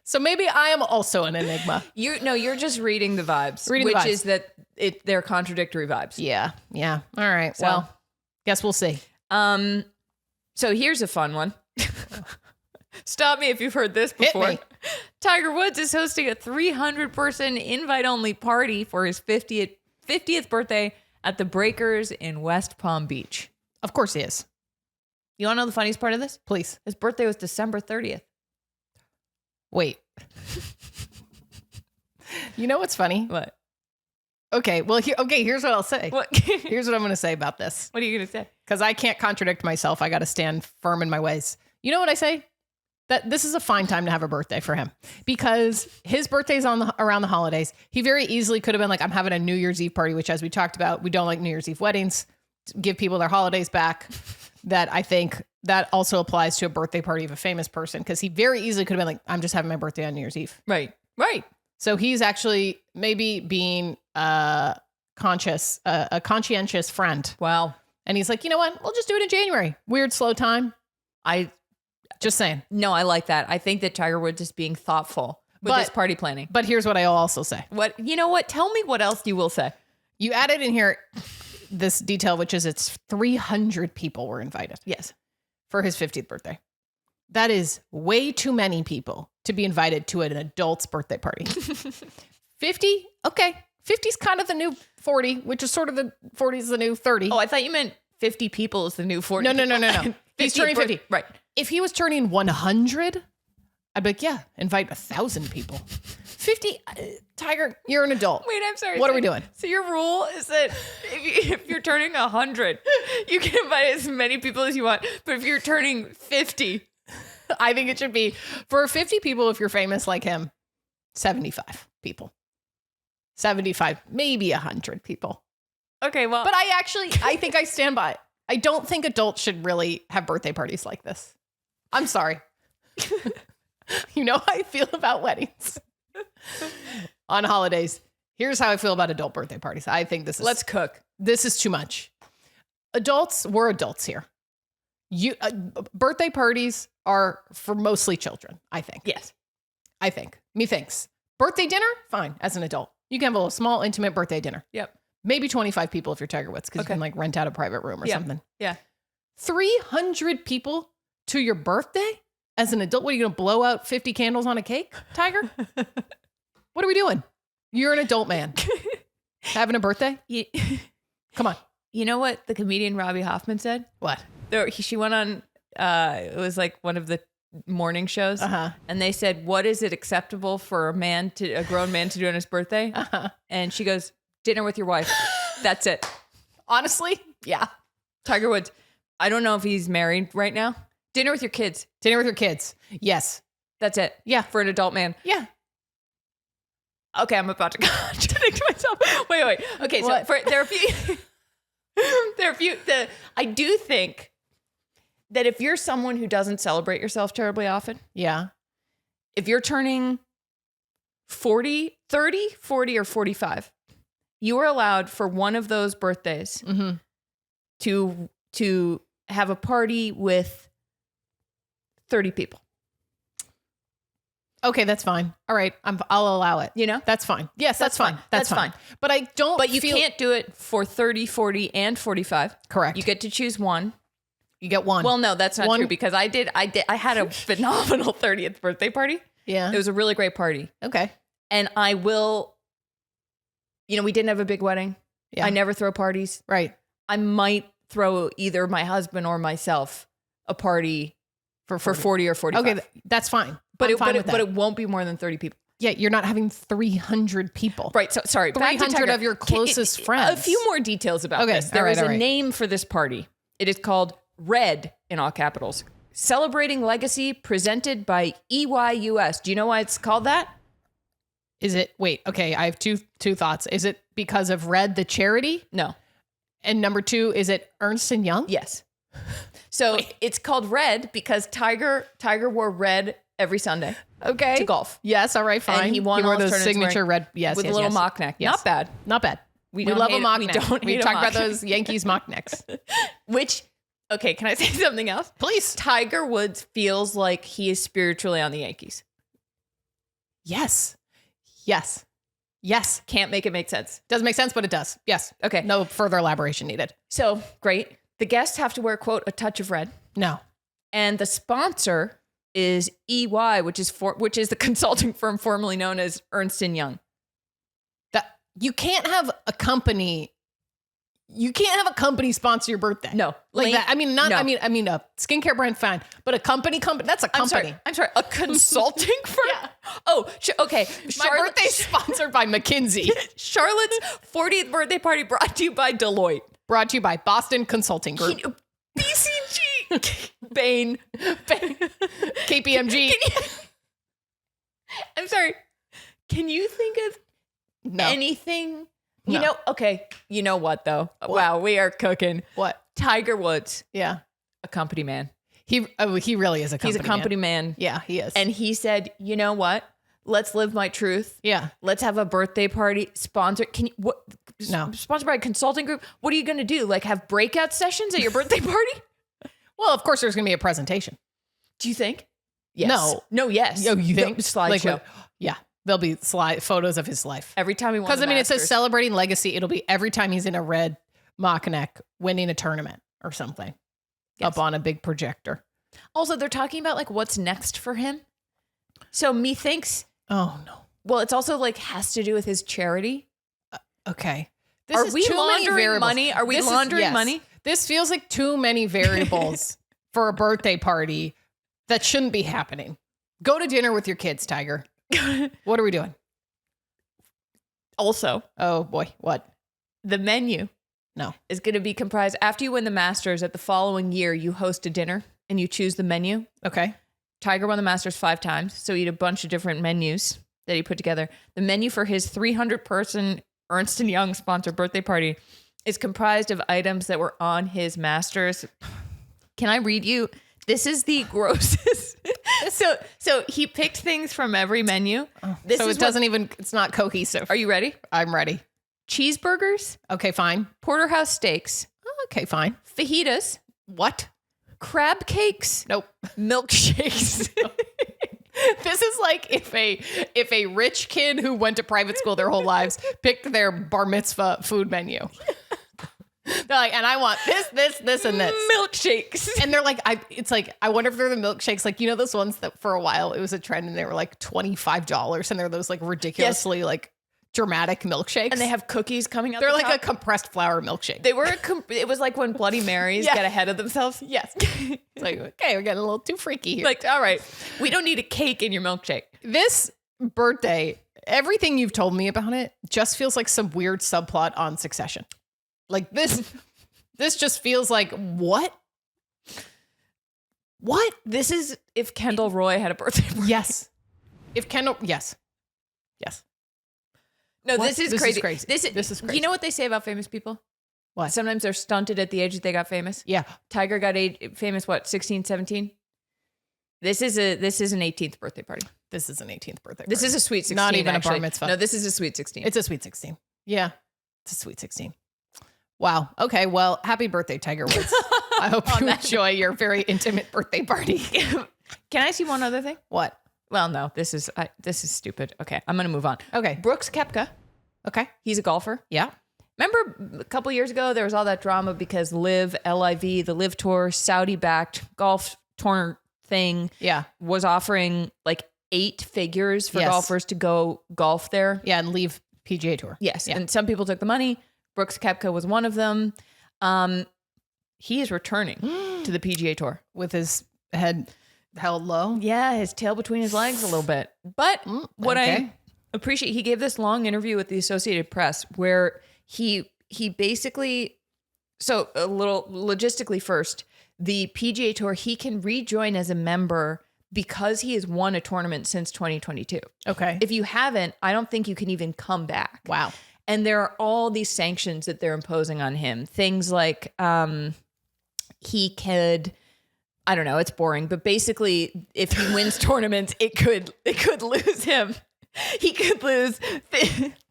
So maybe I am also an enigma. You're just reading the vibes, which is that they're contradictory vibes. Yeah. Yeah. All right. So, well, guess we'll see. So here's a fun one. Stop me if you've heard this before. Hit me. Tiger Woods is hosting a 300-person invite-only party for his 50th birthday at the Breakers in West Palm Beach. Of course he is. You want to know the funniest part of this? Please. His birthday was December 30th. Wait. You know what's funny? What? Okay, well, here's what I'll say. What? Here's what I'm going to say about this. What are you going to say? Because I can't contradict myself. I got to stand firm in my ways. You know what I say? That this is a fine time to have a birthday for him because his birthday's around the holidays. He very easily could have been like, "I'm having a New Year's Eve party," which, as we talked about, we don't like New Year's Eve weddings. Give people their holidays back. That I think that also applies to a birthday party of a famous person because he very easily could have been like, "I'm just having my birthday on New Year's Eve." Right. So he's actually maybe being a conscientious friend. Wow. And he's like, "You know what? We'll just do it in January. Weird, slow time." Just saying. No, I like that. I think that Tiger Woods is being thoughtful with his party planning. But here's what I'll also say. What? You know what? Tell me what else you will say. You added in here this detail, which is it's 300 people were invited. Yes. For his 50th birthday. That is way too many people to be invited to an adult's birthday party. 50? Okay. 50 is kind of the new 40, which is sort of the 40 is the new 30. Oh, I thought you meant 50 people is the new 40. No. He's turning 50. Right. If he was turning 100, I'd be like, yeah, invite 1,000 people. 50, Tiger, you're an adult. Wait, I'm sorry. What are we doing? So your rule is that if you're turning 100, you can invite as many people as you want. But if you're turning 50, I think it should be for 50 people, if you're famous like him, 75 people. 75, maybe 100 people. Okay, well. But I think I stand by it. I don't think adults should really have birthday parties like this. I'm sorry. You know how I feel about weddings. On holidays, here's how I feel about adult birthday parties. I think this is... Let's cook. This is too much. We're adults here. Birthday parties are for mostly children, I think. Yes. I think. Methinks. Birthday dinner? Fine, as an adult. You can have a little small, intimate birthday dinner. Yep. Maybe 25 people if you're Tiger Woods, because you can like rent out a private room or something. Yeah. 300 people to your birthday as an adult? What, are you going to blow out 50 candles on a cake, Tiger? What are we doing? You're an adult man. Having a birthday? Come on. You know what the comedian Robbie Hoffman said? What? She went on, it was like one of the morning shows. And they said, what is it acceptable for a grown man to do on his birthday? And she goes, dinner with your wife. That's it. Honestly, yeah. Tiger Woods. I don't know if he's married right now. Dinner with your kids. Dinner with your kids. Yes. That's it. Yeah. For an adult man. Yeah. Okay, I'm about to contradict myself. Wait. Okay, so there are a few. I do think that if you're someone who doesn't celebrate yourself terribly often. Yeah. If you're turning 30, 40, or 45, you are allowed for one of those birthdays to have a party with 30 people. Okay, that's fine. All right, I'll allow it. You know? That's fine. Yes, that's fine. That's fine. But I don't But you can't do it for 30, 40, and 45. Correct. You get to choose one. You get one. Well, no, that's not true, because I had a phenomenal 30th birthday party. Yeah. It was a really great party. Okay. And I will, we didn't have a big wedding. Yeah. I never throw parties. Right. I might throw either my husband or myself a party for 40 or 45. Okay, that's fine. But it won't be more than 30 people. Yeah, you're not having 300 people. Right. So sorry. 300 of your closest friends. A few more details about this. There is a name for this party. It is called RED in all capitals. Celebrating Legacy, presented by EYUS. Do you know why it's called that? Is it? Wait. Okay, I have two thoughts. Is it because of RED the charity? No. And number two, is it Ernst & Young? Yes. So it's called RED because Tiger wore red every Sunday. Okay. To golf. Yes. All right. Fine. And he won wore all those signature red. Yes. With a little mock neck. Yes. Not bad. Not bad. We love a mock neck. We talk about those Yankees mock necks. Which, okay, can I say something else? Please. Tiger Woods feels like he is spiritually on the Yankees. Yes. Yes. Yes. Can't make it make sense. Doesn't make sense, but it does. Yes. Okay. No further elaboration needed. So, great. The guests have to wear, quote, a touch of red. No. And the sponsor is EY, which is the consulting firm formerly known as Ernst & Young. That you can't have a company sponsor your birthday. No. Like that. I mean, not, no. I mean, a skincare brand, fine. But a company, that's a company. I'm sorry. A consulting firm? Yeah. Oh, okay. My birthday's sponsored by McKinsey. Charlotte's 40th birthday party brought to you by Deloitte. Brought to you by Boston Consulting Group. BCG. Bain. KPMG. I'm sorry. Can you think of anything? No. Okay. You know what, though? What? Wow, we are cooking. What? Tiger Woods. Yeah. A company man. He really is a company man. He's a company man. Yeah, he is. And he said, you know what? Let's live my truth. Yeah. Let's have a birthday party sponsored. No. Sponsored by a consulting group. What are you going to do? Like have breakout sessions at your birthday party? Well, of course there's going to be a presentation. Do you think? Yes. No. Yes. Oh, you think? Slideshow. Yeah. There'll be photos of his life. Every time he won. Because it says celebrating legacy. It'll be every time he's in a red mock neck winning a tournament or something up on a big projector. Also, they're talking about like what's next for him. So methinks, Oh no. well, it's also like has to do with his charity. Okay. Are we laundering money? Are we laundering money? This feels like too many variables for a birthday party that shouldn't be happening. Go to dinner with your kids, Tiger. What are we doing? Also, Oh boy, what? the menu No. is going to be comprised after you win the Masters. At the following year, you host a dinner and you choose the menu. Okay. Tiger won the Masters 5 times, so he had a bunch of different menus that he put together. The menu for his 300-person Ernst & Young sponsored birthday party is comprised of items that were on his Masters. Can I read you? This is the grossest. So he picked things from every menu. This So is it doesn't even, it's not cohesive. Are you ready? I'm ready. Cheeseburgers, Okay, fine. porterhouse steaks, Okay, fine. fajitas, What? crab cakes, Nope. milkshakes. This is like if a rich kid who went to private school their whole lives picked their bar mitzvah food menu. They're like, and I want this, and this. Milkshakes. And they're like, I wonder if they're the milkshakes, like, you know, those ones that for a while it was a trend and they were like $25 and they're those like ridiculously like dramatic milkshakes. And they have cookies coming out. They're the like top. a compressed flour milkshake. They were. It was like when Bloody Marys Yeah. get ahead of themselves. Yes. It's like, okay, we're getting a little too freaky here. Like, all right, we don't need a cake in your milkshake. This birthday, everything you've told me about it just feels like some weird subplot on Succession. Like this just feels like what? What? This is if Kendall Roy had a birthday party. Yes. If Kendall, yes. Yes. No, What? this is This is crazy. crazy. This is crazy. You know what they say about famous people? What? Sometimes they're stunted at the age that they got famous. Yeah. Tiger got famous, what, 16, 17? This is an 18th birthday party. This is an 18th birthday. This party. is a sweet 16. Not even actually. a bar mitzvah. No, this is a sweet 16. It's a sweet 16. Yeah. It's a sweet 16. Wow. Okay. Well, happy birthday, Tiger Woods. I hope you enjoy your very intimate birthday party. Can I see one other thing? What? Well, no, this is stupid. Okay, I'm going to move on. Okay. Brooks Koepka. Okay. He's a golfer. Yeah. Remember a couple years ago, there was all that drama because LIV, the Live Tour, Saudi-backed golf tour thing, Yeah. was offering like 8 figures for Yes. golfers to go golf there. Yeah. And leave PGA Tour. Yes, Yeah. and some people took the money. Brooks Koepka was one of them. He is returning to the PGA Tour. With his head held low. Yeah, his tail between his legs a little bit. But what I okay. appreciate, he gave this long interview with the Associated Press where he basically, so a little logistically first, the PGA Tour, he can rejoin as a member because he has won a tournament since 2022. Okay. If you haven't, I don't think you can even come back. Wow. And there are all these sanctions that they're imposing on him. Things like he could, I don't know, it's boring, but basically if he wins tournaments, it could lose him. He could lose.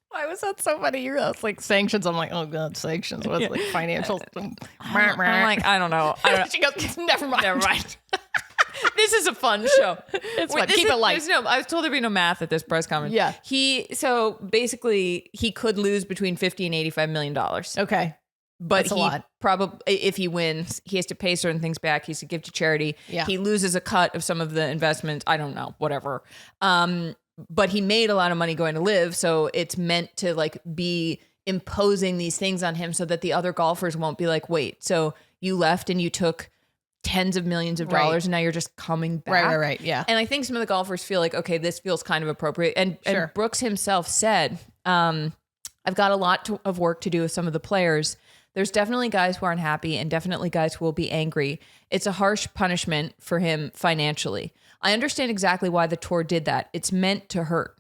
Why was that so funny? You're like sanctions. I'm like, oh God, sanctions. What's like financial? I'm like, I don't know. She goes, never mind. Never mind. This is a fun show. It's fun. Keep it light. I was told there'd be no math at this press conference. Yeah. So basically he could lose between $50 and $85 million. Okay. But That's a he lot. probably, if he wins, he has to pay certain things back. He has to give to charity. Yeah. He loses a cut of some of the investments. I don't know, whatever. But he made a lot of money going to Live, so it's meant to like be imposing these things on him so that the other golfers won't be like, wait, so you left and you took tens of millions of dollars and now you're just coming back. Right. Yeah. And I think some of the golfers feel like, okay, this feels kind of appropriate. And Sure. Brooks himself said, I've got a lot of work to do with some of the players. There's definitely guys who aren't happy and definitely guys who will be angry. It's a harsh punishment for him financially. I understand exactly why the tour did that. It's meant to hurt.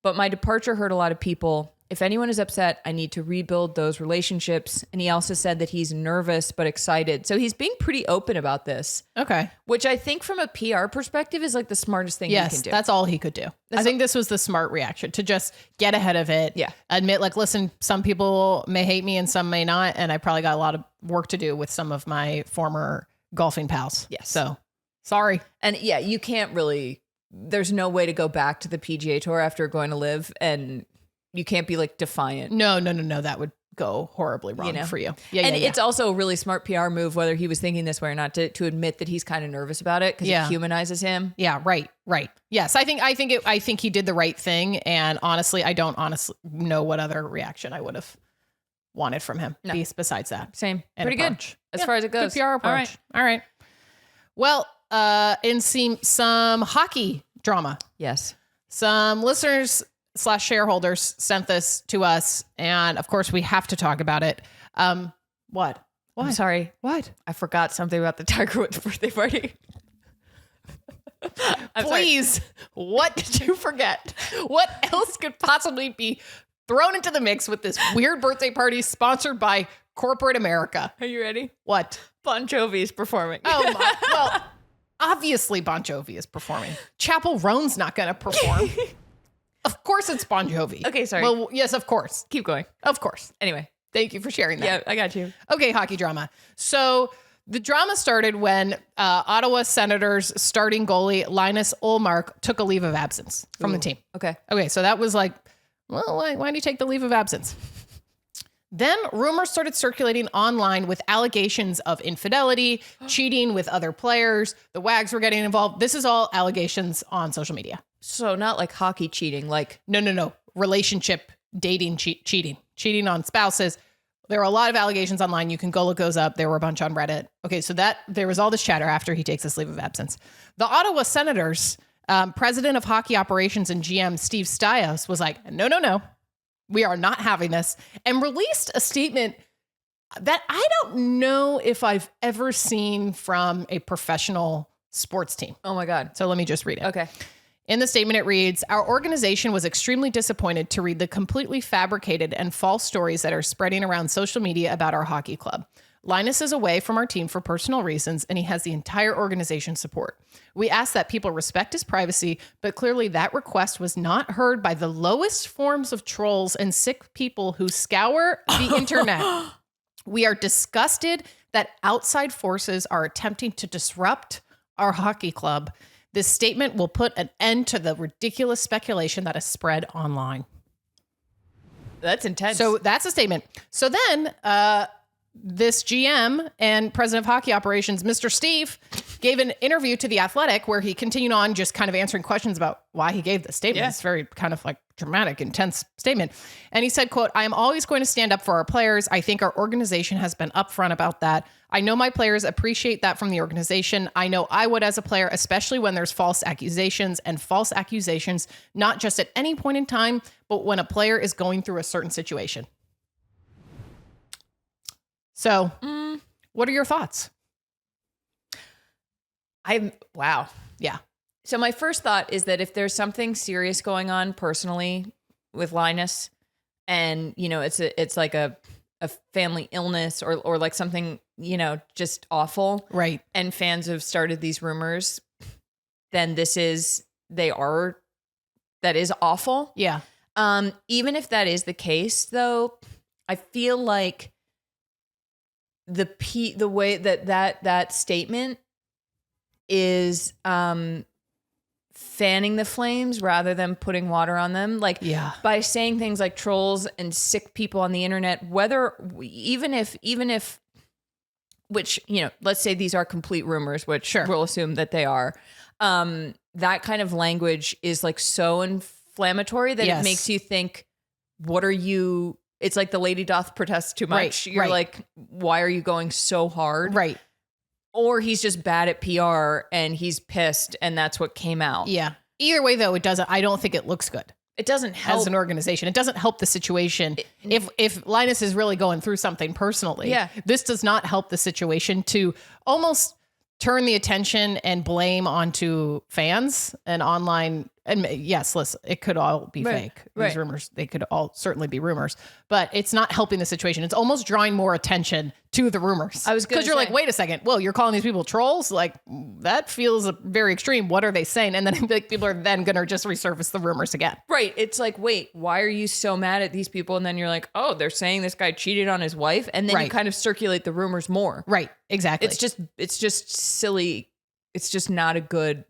But my departure hurt a lot of people. If anyone is upset, I need to rebuild those relationships. And he also said that he's nervous but excited. So he's being pretty open about this. Okay. Which I think from a PR perspective is like the smartest thing Yes, you can do. that's all he could do. I think this was the smart reaction to just get ahead of it. Yeah. Admit, like, listen, some people may hate me and some may not. And I probably got a lot of work to do with some of my former golfing pals. Yes. So sorry. And yeah, you can't really, there's no way to go back to the PGA Tour after going to Live and you can't be like defiant. No. That would go horribly wrong for you. Yeah, and it's also a really smart PR move, whether he was thinking this way or not, to admit that he's kind of nervous about it because it humanizes him. Yeah, right. Yes, I think he did the right thing, and honestly, I don't know what other reaction I would have wanted from him. No. Besides that, same, pretty good as far as it goes. Good PR approach. All right. Well, in some hockey drama. Yes, some listeners / shareholders sent this to us, and of course we have to talk about it. What? I'm sorry. What? I forgot something about the Tiger Woods birthday party. Please, what did you forget? What else could possibly be thrown into the mix with this weird birthday party sponsored by corporate America? Are you ready? What? Bon Jovi is performing. Oh my! Well, obviously Bon Jovi is performing. Chapel Roan's not going to perform. Of course it's Bon Jovi. Okay, sorry. Well, yes, of course. Keep going. Of course. Anyway. Thank you for sharing that. Yeah, I got you. Okay, hockey drama. So the drama started when Ottawa Senators starting goalie Linus Ullmark took a leave of absence from the team. Okay, so that was like, well, why do you take the leave of absence? Then rumors started circulating online with allegations of infidelity, cheating with other players. The Wags were getting involved. This is all allegations on social media. So not like hockey cheating, like... No. Relationship, dating, cheating on spouses. There are a lot of allegations online. You can go look those up. There were a bunch on Reddit. Okay, so there was all this chatter after he takes this leave of absence. The Ottawa Senators, president of hockey operations and GM Steve Stios was like, no. We are not having this, and released a statement that I don't know if I've ever seen from a professional sports team. Oh my God. So let me just read it. Okay. In the statement, it reads, "Our organization was extremely disappointed to read the completely fabricated and false stories that are spreading around social media about our hockey club. Linus is away from our team for personal reasons, and he has the entire organization's support. We ask that people respect his privacy, but clearly that request was not heard by the lowest forms of trolls and sick people who scour the internet. We are disgusted that outside forces are attempting to disrupt our hockey club. This statement will put an end to the ridiculous speculation that is spread online." That's intense. So that's a statement. So then this GM and president of hockey operations, Mr. Steve, gave an interview to The Athletic where he continued on just kind of answering questions about why he gave the statement. Yeah. It's very kind of like dramatic, intense statement. And he said, quote, "I am always going to stand up for our players. I think our organization has been upfront about that. I know my players appreciate that from the organization. I know I would as a player, especially when there's false accusations, and false accusations, not just at any point in time, but when a player is going through a certain situation." So what are your thoughts? Wow. Yeah. So my first thought is that if there's something serious going on personally with Linus, and it's like a family illness or like something, just awful. Right. And fans have started these rumors, then that is awful. Yeah. Even if that is the case though, I feel like the way that statement is fanning the flames rather than putting water on them. Like, by saying things like trolls and sick people on the internet, even if which, let's say these are complete rumors, which we'll assume that they are, that kind of language is like so inflammatory that it makes you think, what are you, it's like the lady doth protest too much. You're like, why are you going so hard? Right. Or he's just bad at PR and he's pissed and that's what came out. Yeah. Either way, though, I don't think it looks good. It doesn't help. As an organization. It doesn't help the situation. If Linus is really going through something personally, this does not help the situation to almost turn the attention and blame onto fans and online. And yes, listen, it could all be fake. These rumors, they could all certainly be rumors, but it's not helping the situation. It's almost drawing more attention to the rumors. Because you're like, wait a second. Well, you're calling these people trolls? Like, that feels very extreme. What are they saying? And then like, people are then going to just resurface the rumors again. Right. It's like, wait, why are you so mad at these people? And then you're like, oh, they're saying this guy cheated on his wife. And then you kind of circulate the rumors more. Right. Exactly. It's just silly. It's just not a good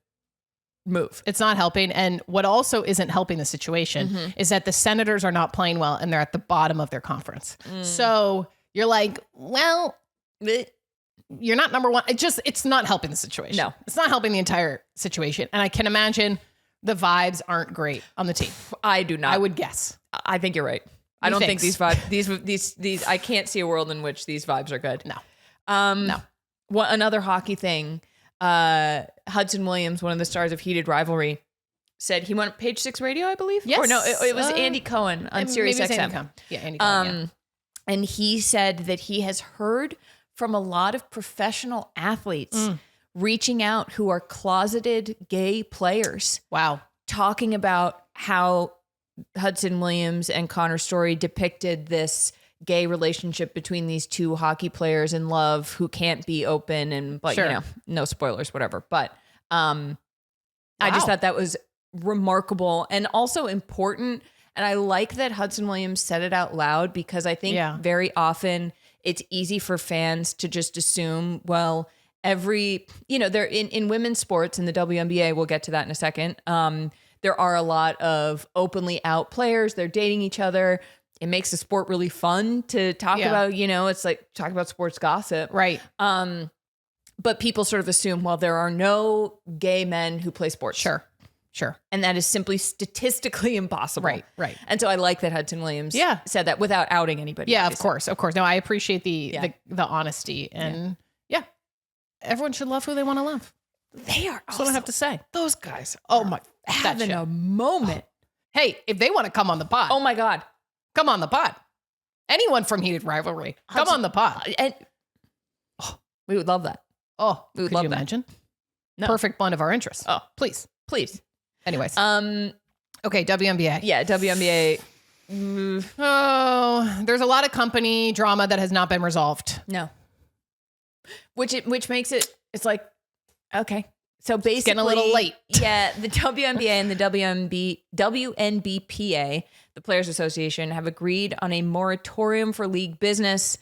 move. It's not helping. And what also isn't helping the situation is that the Senators are not playing well and they're at the bottom of their conference. So you're like, well, you're not number one. It's not helping the situation. No. It's not helping the entire situation. And I can imagine the vibes aren't great on the team. I do not. I would guess. I think you're right. I don't think these vibes, these, I can't see a world in which these vibes are good. No. No. Another hockey thing, Hudson Williams, one of the stars of Heated Rivalry, said he went on Page Six Radio, I believe. Yes. Or no, it was Andy Cohen on Sirius XM. Andy Cohen. Yeah, Andy Cohen. And he said that he has heard from a lot of professional athletes reaching out who are closeted gay players. Wow. Talking about how Hudson Williams and Connor Story depicted this gay relationship between these two hockey players in love who can't be open and like, Sure. you know, no spoilers, whatever. But I just thought that was remarkable and also important. And I like that Hudson Williams said it out loud because I think very often it's easy for fans to just assume, well, they're in women's sports in the WNBA, we'll get to that in a second. There are a lot of openly out players. They're dating each other. It makes the sport really fun to talk about, it's like talk about sports gossip. Right. But people sort of assume, well, there are no gay men who play sports. Sure. And that is simply statistically impossible. Right. And so I like that Hudson Williams said that without outing anybody. Yeah, obviously. of course. No, I appreciate the honesty and everyone should love who they want to love. They are That's what I have to say. Those guys Oh my, having a moment. Hey, if they want to come on the pod, Oh my God. come on the pod. Anyone from Heated Rivalry, come on the pod. And we would love that. Oh, we would could love you that. imagine? No. Perfect blend of our interests. Oh. Please. Anyways. Okay, WNBA. Yeah, WNBA. Oh, there's a lot of company drama that has not been resolved. No. Which makes it's like, okay. So basically, it's getting a little late. Yeah, the WNBA and the WNBPA, the Players Association, have agreed on a moratorium for league business,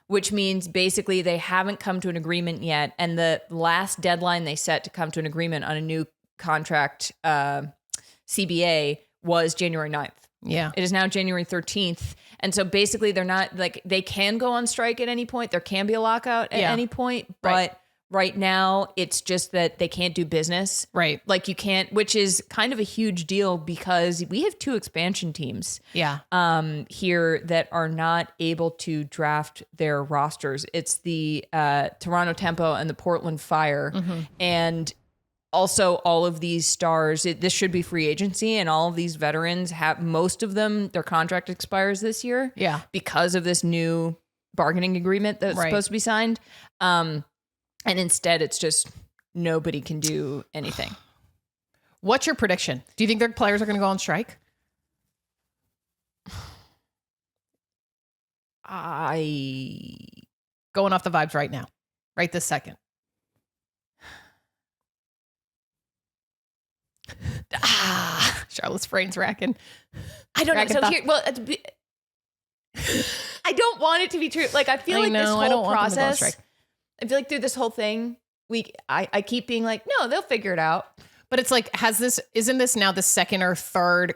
which means basically they haven't come to an agreement yet. And the last deadline they set to come to an agreement on a new contract, CBA, was January 9th. Yeah. It is now January 13th. And so basically they're not like, they can go on strike at any point. There can be a lockout at any point, but right now it's just that they can't do business. Right. Like you can't, which is kind of a huge deal because we have two expansion teams here that are not able to draft their rosters. It's the Toronto Tempo and the Portland Fire. And also, all of these stars, this should be free agency, and all of these veterans most of them, their contract expires this year. Yeah. Because of this new bargaining agreement that's supposed to be signed. And instead, it's just nobody can do anything. What's your prediction? Do you think their players are going to go on strike? Going off the vibes right now, right this second. Charlotte's brain's racking. I don't know. So I don't want it to be true. Like I feel like this whole process. I feel like through this whole thing, I keep being like, no, they'll figure it out. But it's like, isn't this now the second or third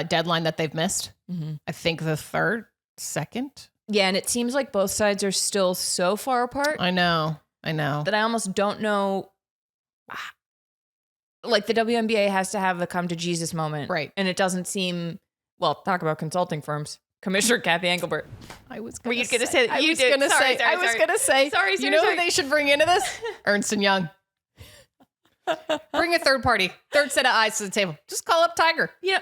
deadline that they've missed? I think the second. Yeah, and it seems like both sides are still so far apart. I know. That I almost don't know. Like the WNBA has to have the come to Jesus moment. Right. And it doesn't seem, well, talk about consulting firms. Commissioner Kathy Engelbert. Were you going to say that? I was going to say. Sorry. You know who they should bring into this? Ernst & Young. Bring a third party, third set of eyes to the table. Just call up Tiger. Yeah.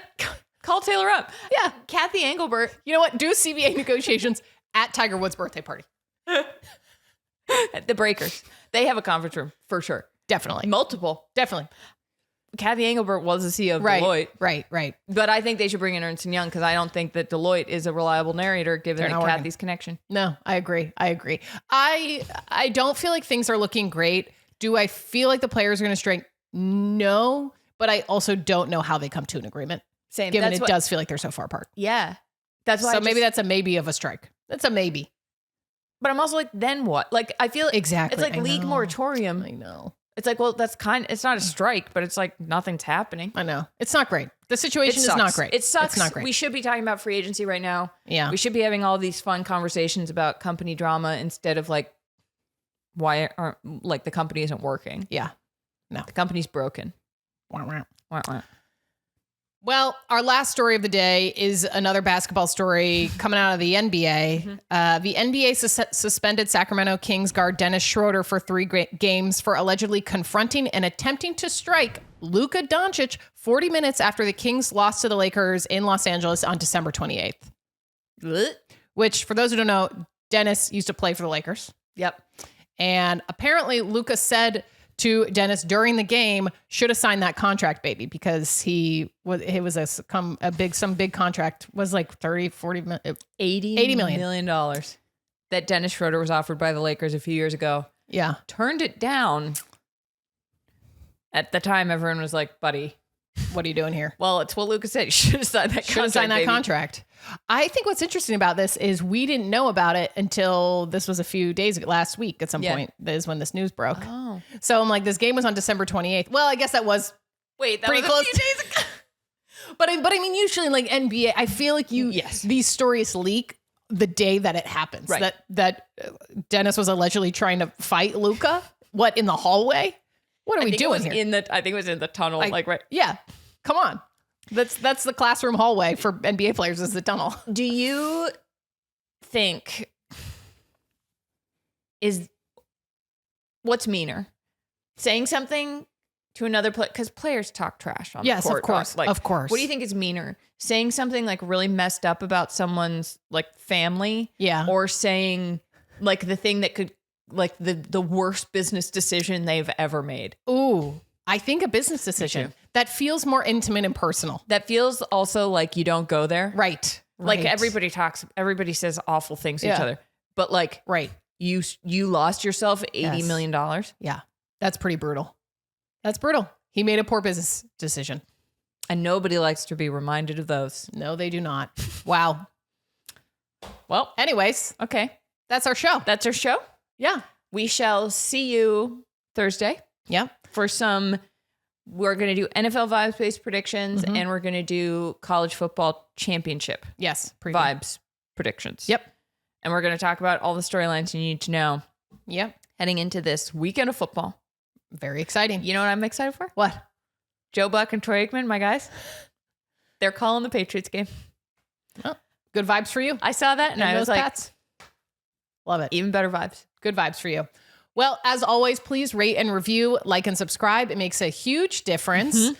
Call Taylor up. Yeah. Kathy Engelbert. You know what? Do CBA negotiations at Tiger Woods' birthday party. The Breakers. They have a conference room for sure. Definitely. Multiple. Definitely. Kathy Engelbert was the CEO of Deloitte. Right. But I think they should bring in Ernst & Young because I don't think that Deloitte is a reliable narrator given Kathy's connection. No, I agree. I don't feel like things are looking great. Do I feel like the players are going to strike? No, but I also don't know how they come to an agreement. Same. Given it does feel like they're so far apart. Yeah. That's why. So maybe that's a maybe of a strike. That's a maybe. But I'm also like, then what? Like, I feel exactly. It's like league moratorium. I know. It's like, well, it's not a strike, but it's like nothing's happening. I know. It's not great. The situation is not great. It sucks. It's not great. We should be talking about free agency right now. Yeah. We should be having all these fun conversations about company drama instead of like, why aren't, like, the company isn't working. Yeah. No. The company's broken. Wah, wah. Wah, wah. Well, our last story of the day is another basketball story coming out of the NBA. The NBA suspended Sacramento Kings guard Dennis Schroder for 3 games for allegedly confronting and attempting to strike Luka Doncic 40 minutes after the Kings lost to the Lakers in Los Angeles on December 28th. Blech. Which, for those who don't know, Dennis used to play for the Lakers. Yep. And apparently Luka said to Dennis during the game, should have signed that contract, baby, because it was a big contract, was like 30, 40, $80 million that Dennis Schroder was offered by the Lakers a few years ago. Yeah. Turned it down. At the time, everyone was like, buddy, what are you doing here? Well, it's what Luka said. You should have signed that contract. Should have signed that contract. I think what's interesting about this is we didn't know about it until this was a few days ago, last week at some point. That is when this news broke. Oh. So I'm like, this game was on December 28th. Well, I guess that was pretty close. A few days ago. But I mean, usually like NBA, I feel like these stories leak the day that it happens. Right. That Dennis was allegedly trying to fight Luka. What, in the hallway? What are we doing here? I think it was in the tunnel. Right. Yeah. Come on. That's the classroom hallway for NBA players, is the tunnel. Do you think what's meaner? Saying something to another player, because players talk trash on the court. Yes, of course. Of course. What do you think is meaner? Saying something like really messed up about someone's like family? Yeah. Or saying like the thing that could, like the worst business decision they've ever made? Ooh, I think a business decision that feels more intimate and personal. That feels also like you don't go there. Right. Like everybody says awful things to each other. But like, you lost yourself $80 million. Yeah. That's pretty brutal. That's brutal. He made a poor business decision. And nobody likes to be reminded of those. No, they do not. Wow. Well, anyways. Okay. That's our show. That's our show. Yeah. We shall see you Thursday. Yeah. We're going to do NFL vibes-based predictions, and we're going to do college football championship. Yes. Vibes predictions. Yep. And we're going to talk about all the storylines you need to know. Yep. Heading into this weekend of football. Very exciting. You know what I'm excited for? What? Joe Buck and Troy Aikman, my guys. They're calling the Patriots game. Oh, good vibes for you. I saw that and I was like, Pats. Love it. Even better vibes. Good vibes for you. Well, as always, please rate and review, like and subscribe. It makes a huge difference.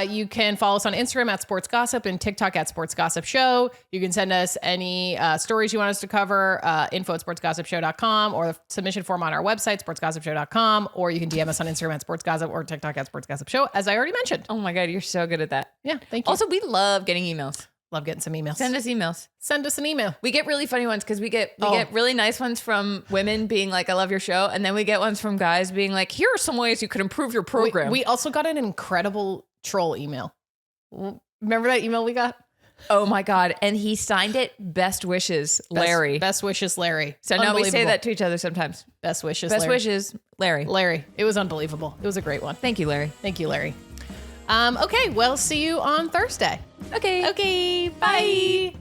You can follow us on Instagram at Sports Gossip and TikTok at Sports Gossip Show. You can send us any stories you want us to cover, info@sportsgossipshow.com, or the submission form on our website, sportsgossipshow.com, or you can DM us on Instagram at Sports Gossip or TikTok at Sports Gossip Show, as I already mentioned. Oh my God, you're so good at that. Yeah, thank you. Also, we love getting emails. Love getting some emails. Send us emails. Send us an email. We get really funny ones because we get really nice ones from women being like, I love your show. And then we get ones from guys being like, here are some ways you could improve your program. We also got an incredible troll email. Remember that email we got? Oh my God. And he signed it, Best Wishes, Larry. Best wishes, Larry. So now we say that to each other sometimes. Best wishes, Best Larry. Wishes, Larry. Larry. It was unbelievable. It was a great one. Thank you, Larry. Thank you, Larry. Okay, well, see you on Thursday. Okay. Okay, bye.